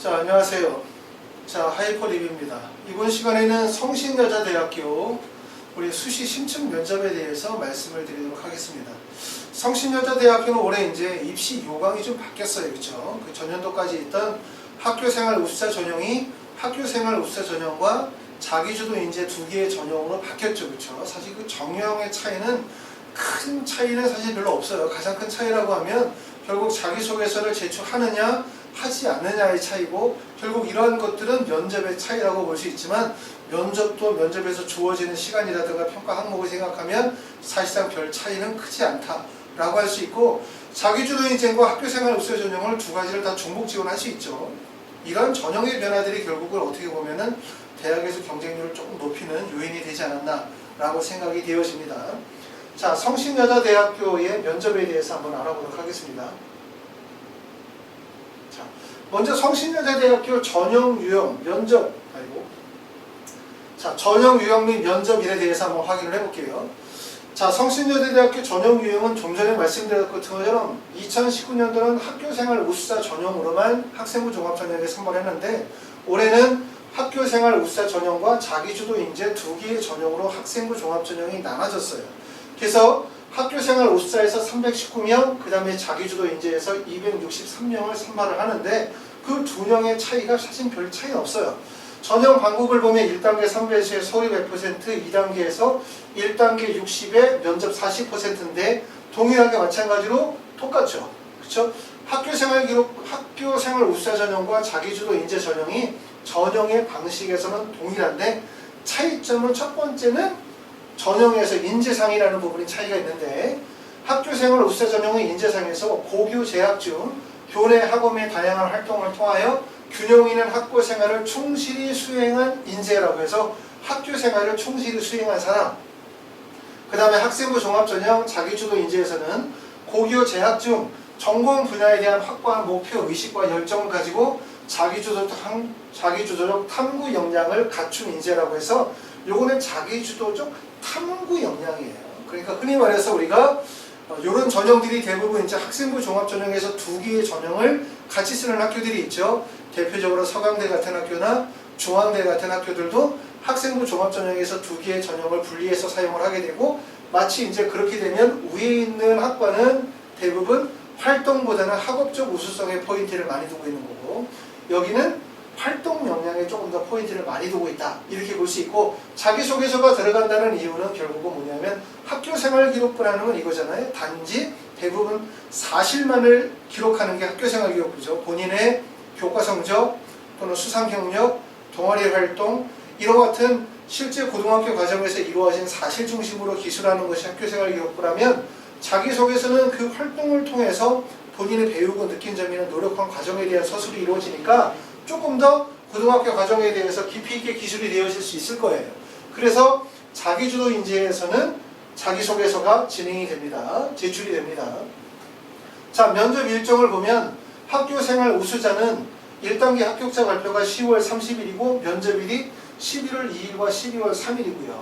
자, 안녕하세요. 자, 하이퍼립입니다. 이번 시간에는 성신여자대학교 우리 수시 심층 면접에 대해서 말씀을 드리도록 하겠습니다. 성신여자대학교는 올해 이제 입시 요강이 좀 바뀌었어요. 그쵸? 그 전년도까지 있던 학교생활 우수자 전형이 학교생활 우수자 전형과 자기주도 인재 두 개의 전형으로 바뀌었죠. 그쵸? 사실 그 정형의 차이는 큰 차이는 사실 별로 없어요. 가장 큰 차이라고 하면 결국 자기소개서를 제출하느냐 하지 않느냐의 차이고, 결국 이러한 것들은 면접의 차이라고 볼 수 있지만 면접도 면접에서 주어지는 시간이라든가 평가 항목을 생각하면 사실상 별 차이는 크지 않다라고 할 수 있고, 자기주도 인재과 학교생활 우수자 전형을 두 가지를 다 중복 지원할 수 있죠. 이런 전형의 변화들이 결국은 어떻게 보면은 대학에서 경쟁률을 조금 높이는 요인이 되지 않았나라고 생각이 되어집니다. 자, 성신여자대학교의 면접에 대해서 한번 알아보도록 하겠습니다. 자, 먼저 성신여자대학교 전형 유형 면접, 전형 유형 및 면접일에 대해서 한번 확인을 해볼게요. 자, 성신여자대학교 전형 유형은 좀 전에 말씀드렸던 것처럼 2019년도는 학교생활 우수자 전형으로만 학생부 종합전형에 선발했는데, 올해는 학교생활 우수자 전형과 자기주도 인재 두 개의 전형으로 학생부 종합전형이 나눠졌어요. 그래서 학교생활 우수자에서 319명, 그 다음에 자기주도 인재에서 263명을 선발을 하는데, 그 두 명의 차이가 사실 별 차이는 없어요. 전형 방법을 보면 1단계 3배수의 서류 100%, 2단계에서 1단계 60에 면접 40%인데 동일하게 마찬가지로 똑같죠. 그렇죠? 학교생활 우수자 전형과 자기주도 인재 전형이 전형의 방식에서는 동일한데, 차이점은 첫 번째는 전형에서 인재상이라는 부분이 차이가 있는데, 학교생활 우수자 전형은 인재상에서 고교 재학 중 교내 학원의 다양한 활동을 통하여 균형 있는 학교 생활을 충실히 수행한 인재라고 해서 학교생활을 충실히 수행한 사람. 그 다음에 학생부 종합전형 자기주도 인재에서는 고교 재학 중 전공 분야에 대한 확고한 목표 의식과 열정을 가지고 자기주도적 탐구 역량을 갖춘 인재라고 해서, 요거는 자기주도적 탐구 역량이에요. 그러니까 흔히 말해서 우리가 이런 전형들이 대부분 이제 학생부 종합전형에서 두 개의 전형을 같이 쓰는 학교들이 있죠. 대표적으로 서강대 같은 학교나 중앙대 같은 학교들도 학생부 종합전형에서 두 개의 전형을 분리해서 사용을 하게 되고, 마치 이제 그렇게 되면 위에 있는 학과는 대부분 활동보다는 학업적 우수성에 포인트를 많이 두고 있는 거고, 여기는 활동 역량에 조금 더 포인트를 많이 두고 있다, 이렇게 볼 수 있고, 자기소개서가 들어간다는 이유는 결국은 뭐냐면 학교생활 기록부라는 건 이거잖아요. 단지 대부분 사실만을 기록하는 게 학교생활 기록부죠. 본인의 교과 성적 또는 수상 경력, 동아리 활동, 이와 같은 실제 고등학교 과정에서 이루어진 사실 중심으로 기술하는 것이 학교생활 기록부라면, 자기소개서는 그 활동을 통해서 본인이 배우고 느낀 점이나 노력한 과정에 대한 서술이 이루어지니까 조금 더 고등학교 과정에 대해서 깊이 있게 기술이 되어질 수 있을 거예요. 그래서 자기주도 인재에서는 자기소개서가 진행이 됩니다. 제출이 됩니다. 자, 면접 일정을 보면 학교생활 우수자는 1단계 합격자 발표가 10월 30일이고 면접일이 11월 2일과 12월 3일이고요.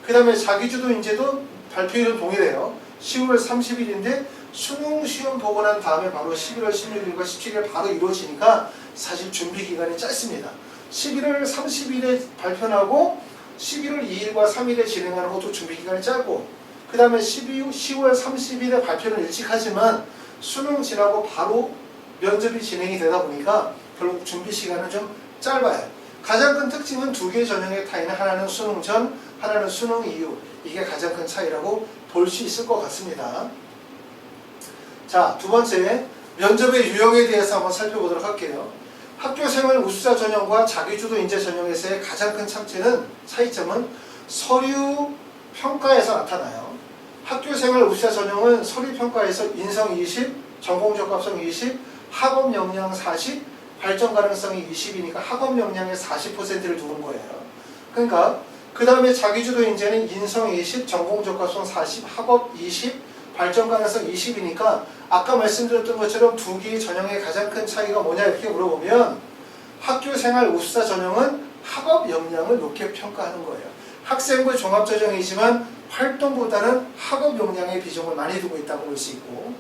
그 다음에 자기주도 인재도 발표일은 동일해요. 10월 30일인데 수능 시험 보고 난 다음에 바로 11월 16일과 17일 바로 이루어지니까 사실 준비 기간이 짧습니다. 11월 30일에 발표나고 11월 2일과 3일에 진행하는 것도 준비 기간이 짧고, 그 다음에 10월 30일에 발표는 일찍 하지만 수능 지나고 바로 면접이 진행이 되다 보니까 결국 준비 시간은 좀 짧아요. 가장 큰 특징은 두 개의 전형의 차이는 하나는 수능 전, 하나는 수능 이후, 이게 가장 큰 차이라고 볼 수 있을 것 같습니다. 자, 두 번째, 면접의 유형에 대해서 한번 살펴보도록 할게요. 학교생활 우수자 전형과 자기주도 인재 전형에서의 가장 큰 차이점은 서류 평가에서 나타나요. 학교생활 우수자 전형은 서류 평가에서 인성 20, 전공 적합성 20, 학업 역량 40, 발전 가능성이 20이니까 학업 역량의 40%를 두는 거예요. 그러니까 그 다음에 자기주도 인재는 인성 20, 전공 적합성 40, 학업 20, 발전 가능성 20이니까 아까 말씀드렸던 것처럼 두 개의 전형의 가장 큰 차이가 뭐냐 이렇게 물어보면, 학교생활 우수자 전형은 학업 역량을 높게 평가하는 거예요. 학생부 종합전형이지만 활동보다는 학업 역량의 비중을 많이 두고 있다고 볼 수 있고,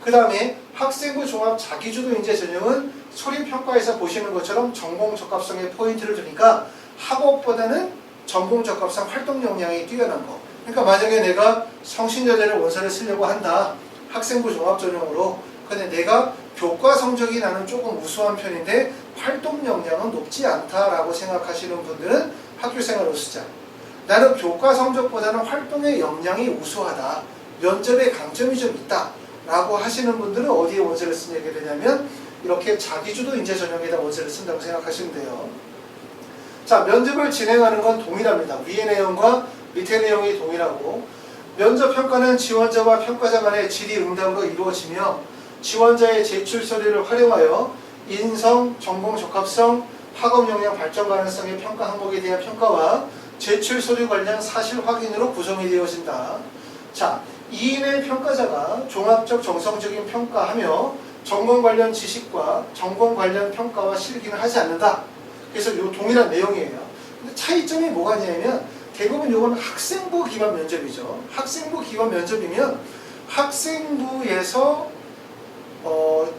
그 다음에 학생부 종합 자기주도 인재 전형은 소리평가에서 보시는 것처럼 전공 적합성에 포인트를 두니까 학업보다는 전공 적합성 활동 역량이 뛰어난 거. 그러니까 만약에 내가 성신여대를 원서를 쓰려고 한다. 학생부 종합 전형으로. 근데 내가 교과 성적이 나는 조금 우수한 편인데 활동 역량은 높지 않다라고 생각하시는 분들은 학교생활 우수자. 나는 교과 성적보다는 활동의 역량이 우수하다. 면접에 강점이 좀 있다. 라고 하시는 분들은 어디에 원서를 쓰게 되냐면 이렇게 자기주도 인재 전형에다 원서를 쓴다고 생각하시면 돼요. 자, 면접을 진행하는 건 동일합니다. 위의 내용과 밑의 내용이 동일하고 면접 평가는 지원자와 평가자 간의 질의 응답으로 이루어지며 지원자의 제출 서류를 활용하여 인성, 전공 적합성, 학업 역량 발전 가능성의 평가 항목에 대한 평가와 제출 서류 관련 사실 확인으로 구성이 되어진다. 자, 2인의 평가자가 종합적 정성적인 평가하며 전공 관련 지식과 전공 관련 평가와 실기는 하지 않는다. 그래서 이 동일한 내용이에요. 근데 차이점이 뭐가 있냐면 대부분 이거는 학생부 기반 면접이죠. 학생부 기반 면접이면 학생부에서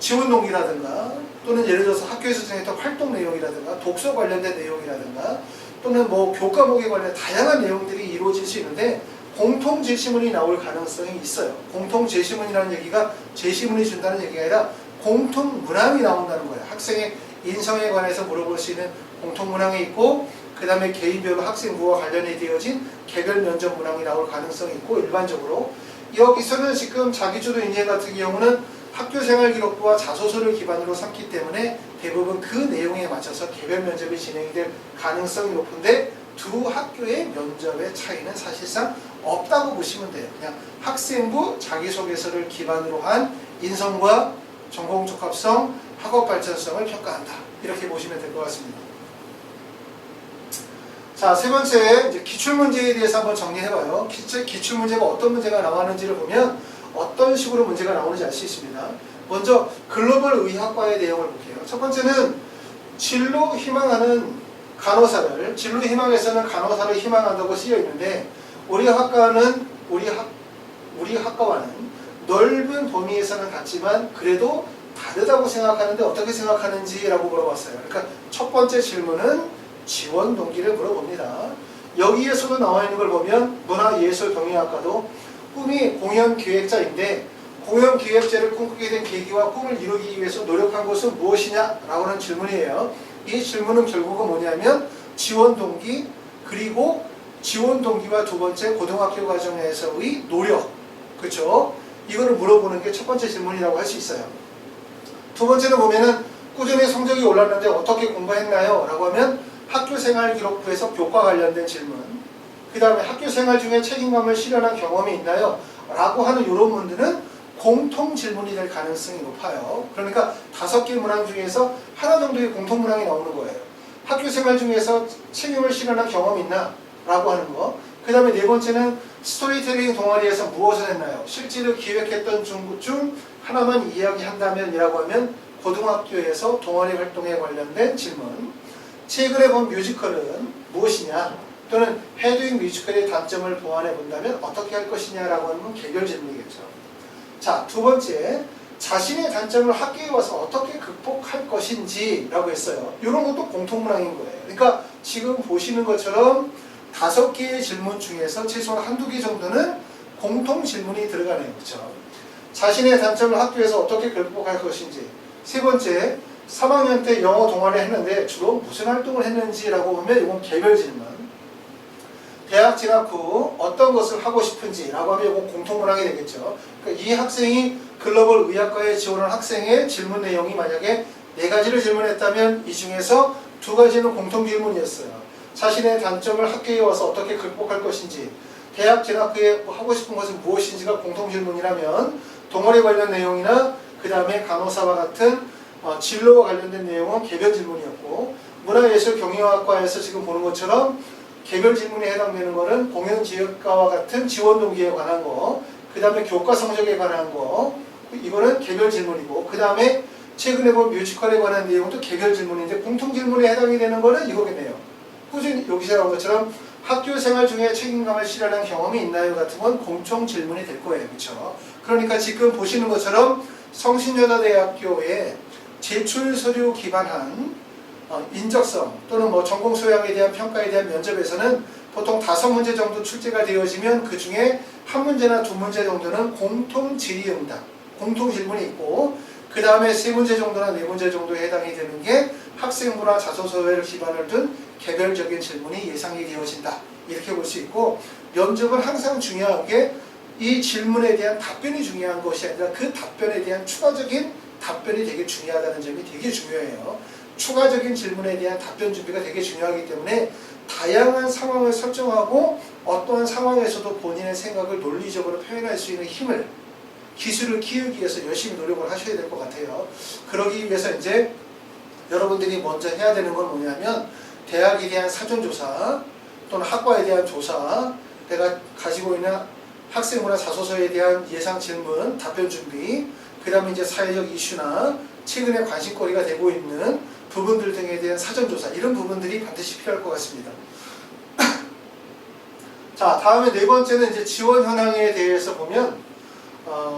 지원 동기라든가 또는 예를 들어서 학교에서 진행했던 활동 내용이라든가 독서 관련된 내용이라든가 또는 뭐 교과목에 관련 다양한 내용들이 이루어질 수 있는데 공통 제시문이 나올 가능성이 있어요. 공통 제시문이라는 얘기가 제시문이 준다는 얘기가 아니라 공통 문항이 나온다는 거예요. 학생의 인성에 관해서 물어볼 수 있는 공통 문항이 있고 그 다음에 개인별로 학생부와 관련이 되어진 개별 면접 문항이 나올 가능성이 있고 일반적으로 여기서는 지금 자기주도 인재 같은 경우는 학교생활기록부와 자소서를 기반으로 삼기 때문에 대부분 그 내용에 맞춰서 개별 면접이 진행이 될 가능성이 높은데 두 학교의 면접의 차이는 사실상 없다고 보시면 돼요. 그냥 학생부 자기소개서를 기반으로 한 인성과 전공 적합성, 학업 발전성을 평가한다. 이렇게 보시면 될 것 같습니다. 자, 세 번째 이제 기출문제에 대해서 한번 정리해봐요. 기출문제가 어떤 문제가 나왔는지를 보면 어떤 식으로 문제가 나오는지 알 수 있습니다. 먼저 글로벌 의학과의 내용을 볼게요. 첫 번째는 진로 희망하는 간호사를 진로 희망에서는 간호사를 희망한다고 쓰여 있는데 우리 학과와는 넓은 범위에서는 같지만 그래도 다르다고 생각하는데 어떻게 생각하는지라고 물어봤어요. 그러니까 첫 번째 질문은 지원 동기를 물어봅니다. 여기에서도 나와 있는 걸 보면 문화예술경영학과도 꿈이 공연 기획자인데 공연 기획자를 꿈꾸게 된 계기와 꿈을 이루기 위해서 노력한 것은 무엇이냐라고 하는 질문이에요. 이 질문은 결국은 뭐냐면 지원 동기 그리고 지원 동기와 두 번째 고등학교 과정에서의 노력 그렇죠? 이거를 물어보는 게 첫 번째 질문이라고 할 수 있어요. 두 번째는 보면은 꾸준히 성적이 올랐는데 어떻게 공부했나요? 라고 하면 학교생활 기록부에서 교과 관련된 질문 그 다음에 학교생활 중에 책임감을 실현한 경험이 있나요? 라고 하는 이런 문들은 공통 질문이 될 가능성이 높아요. 그러니까 5개 문항 중에서 하나 정도의 공통 문항이 나오는 거예요. 학교생활 중에서 책임을 실현한 경험이 있나? 라고 하는 거. 그 다음에 네 번째는 스토리텔링 동아리에서 무엇을 했나요? 실제로 기획했던 중 하나만 이야기한다면 이라고 하면 고등학교에서 동아리 활동에 관련된 질문. 최근에 본 뮤지컬은 무엇이냐? 또는 헤드윙 뮤지컬의 단점을 보완해 본다면 어떻게 할 것이냐라고 하는 건 개별 질문이겠죠. 자, 두 번째, 자신의 단점을 학교에 와서 어떻게 극복할 것인지 라고 했어요. 이런 것도 공통문항인 거예요. 그러니까 지금 보시는 것처럼 5개의 질문 중에서 최소한 한두 개 정도는 공통 질문이 들어가네요. 그렇죠? 자신의 단점을 학교에서 어떻게 극복할 것인지. 세 번째, 3학년 때 영어 동아리 했는데 주로 무슨 활동을 했는지라고 보면 이건 개별 질문. 대학 진학 후 어떤 것을 하고 싶은지 라고 하면 이건 공통문항이 되겠죠. 그러니까 이 학생이 글로벌 의학과에 지원한 학생의 질문 내용이 만약에 4가지를 질문했다면 이 중에서 2가지는 공통 질문이었어요. 자신의 단점을 학교에 와서 어떻게 극복할 것인지 대학 진학 후에 하고 싶은 것은 무엇인지가 공통 질문이라면 동아리 관련 내용이나 그 다음에 간호사와 같은 진로와 관련된 내용은 개별 질문이었고 문화예술경영학과에서 지금 보는 것처럼 개별 질문에 해당되는 거는 공연지역과와 같은 지원 동기에 관한 거, 그 다음에 교과 성적에 관한 거, 이거는 개별 질문이고, 그 다음에 최근에 본 뮤지컬에 관한 내용도 개별 질문인데 공통 질문에 해당이 되는 거는 이거겠네요. 꾸준히 여기서 나온 것처럼 학교 생활 중에 책임감을 실현한 경험이 있나요? 같은 건 공통 질문이 될 거예요. 그렇죠? 그러니까 지금 보시는 것처럼 성신여자대학교에 제출 서류 기반한 인적성 또는 뭐 전공 소양에 대한 평가에 대한 면접에서는 보통 5문제 정도 출제가 되어지면 그 중에 1문제나 2문제 정도는 공통 질의응답, 공통 질문이 있고 그 다음에 3문제 정도나 4문제 정도에 해당이 되는 게 학생부나 자소서를 기반을 둔 개별적인 질문이 예상이 되어진다. 이렇게 볼 수 있고 면접은 항상 중요한 게 이 질문에 대한 답변이 중요한 것이 아니라 그 답변에 대한 추가적인 답변이 되게 중요하다는 점이 되게 중요해요. 추가적인 질문에 대한 답변 준비가 되게 중요하기 때문에 다양한 상황을 설정하고 어떠한 상황에서도 본인의 생각을 논리적으로 표현할 수 있는 힘을, 기술을 키우기 위해서 열심히 노력을 하셔야 될 것 같아요. 그러기 위해서 이제 여러분들이 먼저 해야 되는 건 뭐냐면 대학에 대한 사전조사 또는 학과에 대한 조사, 내가 가지고 있는 학생부나 자소서에 대한 예상 질문, 답변 준비, 그 다음에 이제 사회적 이슈나 최근에 관심거리가 되고 있는 부분들 등에 대한 사전조사, 이런 부분들이 반드시 필요할 것 같습니다. 자, 다음에 4번째는 이제 지원 현황에 대해서 보면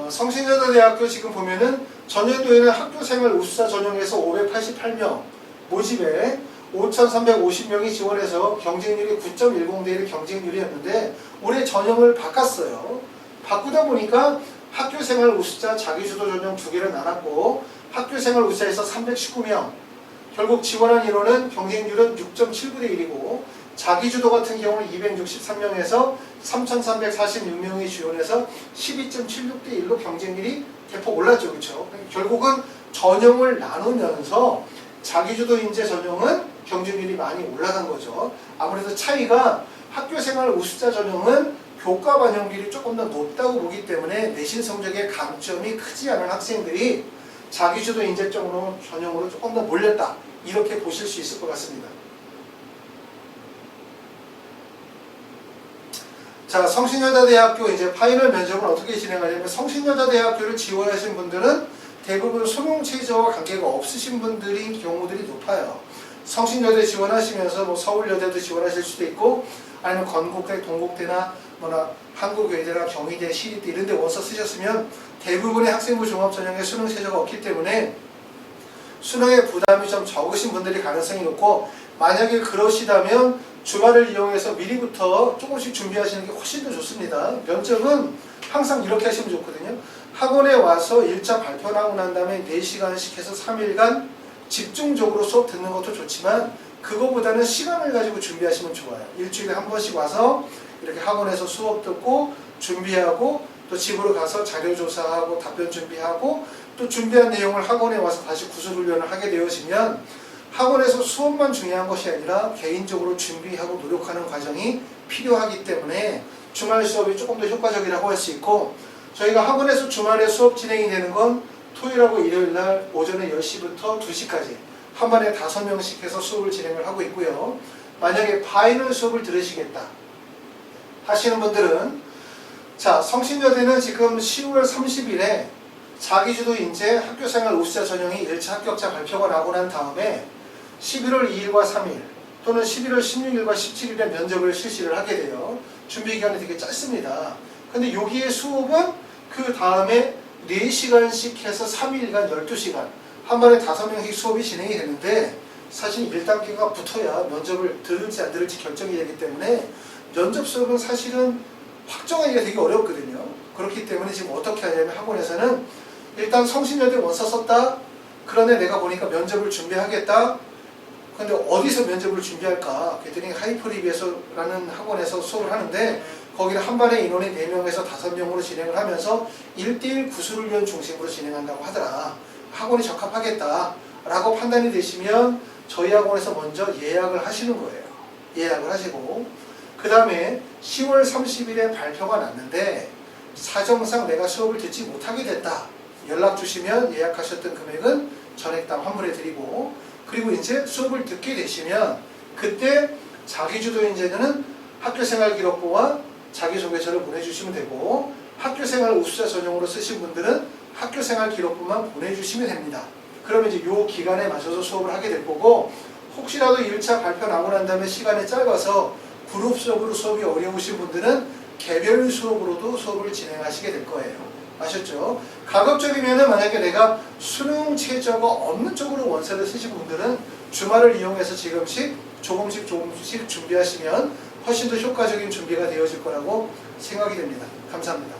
성신여자대학교 지금 보면은 전년도에는 학교생활 우수자 전형에서 588명 모집에 5,350명이 지원해서 경쟁률이 9.10대 1 경쟁률이었는데 올해 전형을 바꿨어요. 바꾸다 보니까 학교생활 우수자 자기주도 전형 2개를 나눴고 학교생활 우수자에서 319명, 결국 지원한 인원은 경쟁률은 6.79대 1이고 자기주도 같은 경우는 263명에서 3,346명이 지원해서 12.76대 1로 경쟁률이 대폭 올랐죠. 그렇죠? 결국은 전형을 나누면서 자기주도 인재 전형은 경쟁률이 많이 올라간 거죠. 아무래도 차이가 학교생활 우수자 전형은 교과 반영률이 조금 더 높다고 보기 때문에 내신 성적의 강점이 크지 않은 학생들이 자기주도 인재 전형으로 조금 더 몰렸다. 이렇게 보실 수 있을 것 같습니다. 자, 성신여자대학교 이제 파이널 면접은 어떻게 진행하냐면 성신여자대학교를 지원하신 분들은 대부분 수능 최저와 관계가 없으신 분들인 경우들이 높아요. 성신여대 지원하시면서 뭐 서울여대도 지원하실 수도 있고 아니면 건국대, 동국대나 뭐나 한국외대나 경희대, 시립대 이런 데 원서 쓰셨으면 대부분의 학생부 종합전형에 수능 최저가 없기 때문에 수능의 부담이 좀 적으신 분들이 가능성이 높고 만약에 그러시다면 주말을 이용해서 미리부터 조금씩 준비하시는 게 훨씬 더 좋습니다. 면접은 항상 이렇게 하시면 좋거든요. 학원에 와서 1차 발표 나고 난 다음에 4시간씩 해서 3일간 집중적으로 수업 듣는 것도 좋지만 그거보다는 시간을 가지고 준비하시면 좋아요. 일주일에 한 번씩 와서 이렇게 학원에서 수업 듣고 준비하고 또 집으로 가서 자료조사하고 답변 준비하고 또 준비한 내용을 학원에 와서 다시 구술훈련을 하게 되어지면 학원에서 수업만 중요한 것이 아니라 개인적으로 준비하고 노력하는 과정이 필요하기 때문에 주말 수업이 조금 더 효과적이라고 할 수 있고 저희가 학원에서 주말에 수업 진행이 되는 건 토요일하고 일요일날 오전에 10시부터 2시까지 한 번에 5명씩 해서 수업을 진행을 하고 있고요. 만약에 파이널 수업을 들으시겠다 하시는 분들은 자, 성신여대는 지금 10월 30일에 자기주도 인재 학교생활 우수자 전형이 1차 합격자 발표가 나고 난 다음에 11월 2일과 3일 또는 11월 16일과 17일에 면접을 실시를 하게 돼요. 준비기간이 되게 짧습니다. 근데 여기에 수업은 그 다음에 4시간씩 해서 3일간 12시간 한 번에 5명씩 수업이 진행이 되는데 사실 1단계가 붙어야 면접을 들을지 안 들을지 결정이 되기 때문에 면접 수업은 사실은 확정하기가 되게 어렵거든요. 그렇기 때문에 지금 어떻게 하냐면 학원에서는 일단 성신여대 원서 썼다. 그런데 내가 보니까 면접을 준비하겠다. 근데 어디서 면접을 준비할까? 그랬더니 하이프리비에서라는 학원에서 수업을 하는데 거기는 한 반에 인원이 4명에서 5명으로 진행을 하면서 1대1 구술훈련 중심으로 진행한다고 하더라. 학원이 적합하겠다 라고 판단이 되시면 저희 학원에서 먼저 예약을 하시는 거예요. 예약을 하시고 그 다음에 10월 30일에 발표가 났는데 사정상 내가 수업을 듣지 못하게 됐다. 연락 주시면 예약하셨던 금액은 전액당 환불해 드리고 그리고 이제 수업을 듣게 되시면 그때 자기주도 인재는 학교생활기록부와 자기소개서를 보내주시면 되고 학교생활 우수자 전형으로 쓰신 분들은 학교생활기록부만 보내주시면 됩니다. 그러면 이제 요 기간에 맞춰서 수업을 하게 될 거고 혹시라도 1차 발표 나고 난 다음에 시간이 짧아서 그룹 수업으로 수업이 어려우신 분들은 개별 수업으로도 수업을 진행하시게 될 거예요. 아셨죠? 가급적이면은 만약에 내가 수능 최저가 없는 쪽으로 원서를 쓰신 분들은 주말을 이용해서 조금씩 준비하시면 훨씬 더 효과적인 준비가 되어질 거라고 생각이 됩니다. 감사합니다.